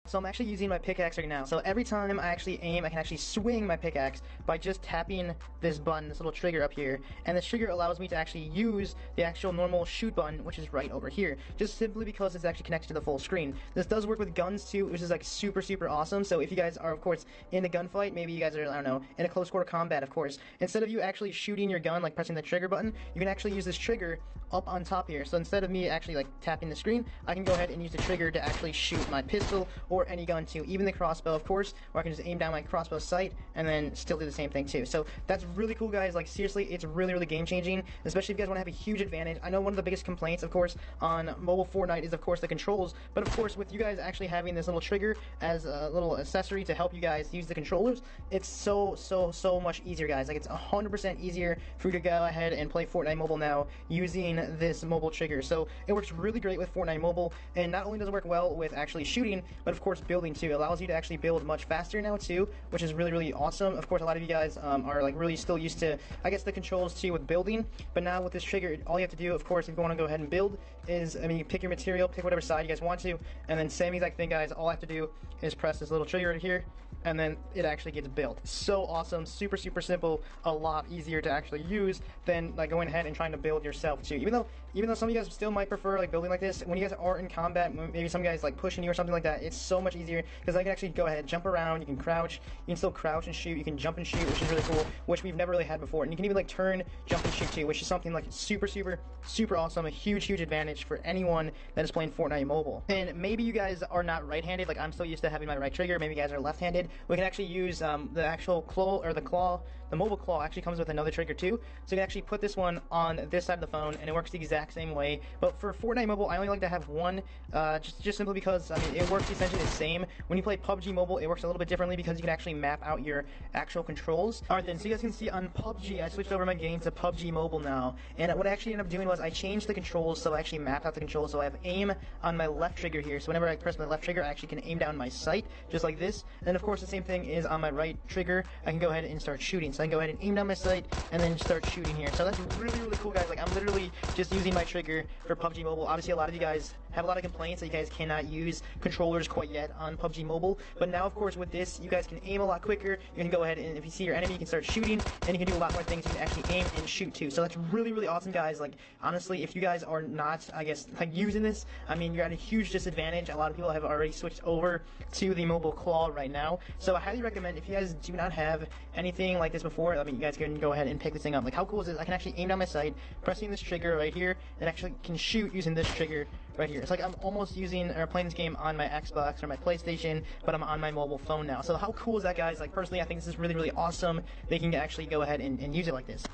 So I'm actually using my pickaxe right now. So every time I actually aim, I can actually swing my pickaxe by just tapping this button, this little trigger up here. And this trigger allows me to actually use the actual normal shoot button, which is right over here. Just simply because it's actually connected to the full screen. This does work with guns too, which is like super awesome. So if you guys are, of course, in a gunfight, maybe you guys are, I don't know, in a close quarter combat, of course. Instead of you actually shooting your gun, like pressing the trigger button, you can actually use this trigger up on top here. So instead of me actually like tapping the screen, I can go ahead and use the trigger to actually shoot my pistol or any gun too, even the crossbow, of course, or I can just aim down my crossbow sight and then still do the same thing too. So that's really cool, guys. Like seriously, it's really game changing, especially if you guys want to have a huge advantage. I know one of the biggest complaints, of course, on mobile Fortnite is, of course, the controls, but of course, with you guys actually having this little trigger as a little accessory to help you guys use the controllers, it's so much easier, guys. Like it's 100% easier for you to go ahead and play Fortnite Mobile now using this mobile trigger. So it works really great with Fortnite Mobile, and not only does it work well with actually shooting, but of course building too. It allows you to actually build much faster now too, which is really awesome. Of course, a lot of you guys are like really still used to, I guess, the controls too with building, but now with this trigger, all you have to do, of course, if you want to go ahead and build, is, I mean, you pick your material, pick whatever side you guys want to, and then same exact thing, guys. All I have to do is press this little trigger right here, and then it actually gets built. So awesome, super simple, a lot easier to actually use than like going ahead and trying to build yourself too. Even though some of you guys still might prefer like building like this, when you guys are in combat, maybe some guys like pushing you or something like that, it's so much easier because I can actually go ahead, jump around, you can crouch, you can still crouch and shoot, you can jump and shoot, which is really cool, which we've never really had before. And you can even like turn, jump and shoot too, which is something like super awesome, a huge advantage for anyone that is playing Fortnite Mobile. And maybe you guys are not right-handed, like I'm so used to having my right trigger, maybe you guys are left-handed. We can actually use the actual claw, or the mobile claw actually comes with another trigger too, so you can actually put this one on this side of the phone and it works the exact same way. But for Fortnite Mobile, I only like to have one, just simply because, I mean, it works essentially the same. When you play PUBG Mobile, it works a little bit differently because you can actually map out your actual controls. Alright then, so you guys can see on PUBG, I switched over my game to PUBG Mobile now, and what I actually ended up doing was I changed the controls, so I actually mapped out the controls, so I have aim on my left trigger here, so whenever I press my left trigger, I actually can aim down my sight, just like this. And then of course the same thing is on my right trigger, I can go ahead and start shooting, so I can go ahead and aim down my sight, and then start shooting here. So that's really cool, guys. Like I'm literally just using my trigger for PUBG Mobile. Obviously a lot of you guys have a lot of complaints that you guys cannot use controllers quite yet on PUBG Mobile, but now of course with this, you guys can aim a lot quicker. You can go ahead and if you see your enemy, you can start shooting, and you can do a lot more things. You can actually aim and shoot too. So that's really awesome, guys. Like honestly, if you guys are not, I guess, like using this, I mean, you're at a huge disadvantage. A lot of people have already switched over to the mobile claw right now, so I highly recommend, if you guys do not have anything like this before, I mean, you guys can go ahead and pick this thing up. Like how cool is this? I can actually aim down my sight, pressing this trigger right here, and actually can shoot using this trigger right here. It's like I'm almost using or playing this game on my Xbox or my PlayStation, but I'm on my mobile phone now. So how cool is that, guys? Like personally, I think this is really awesome. They can actually go ahead and use it like this.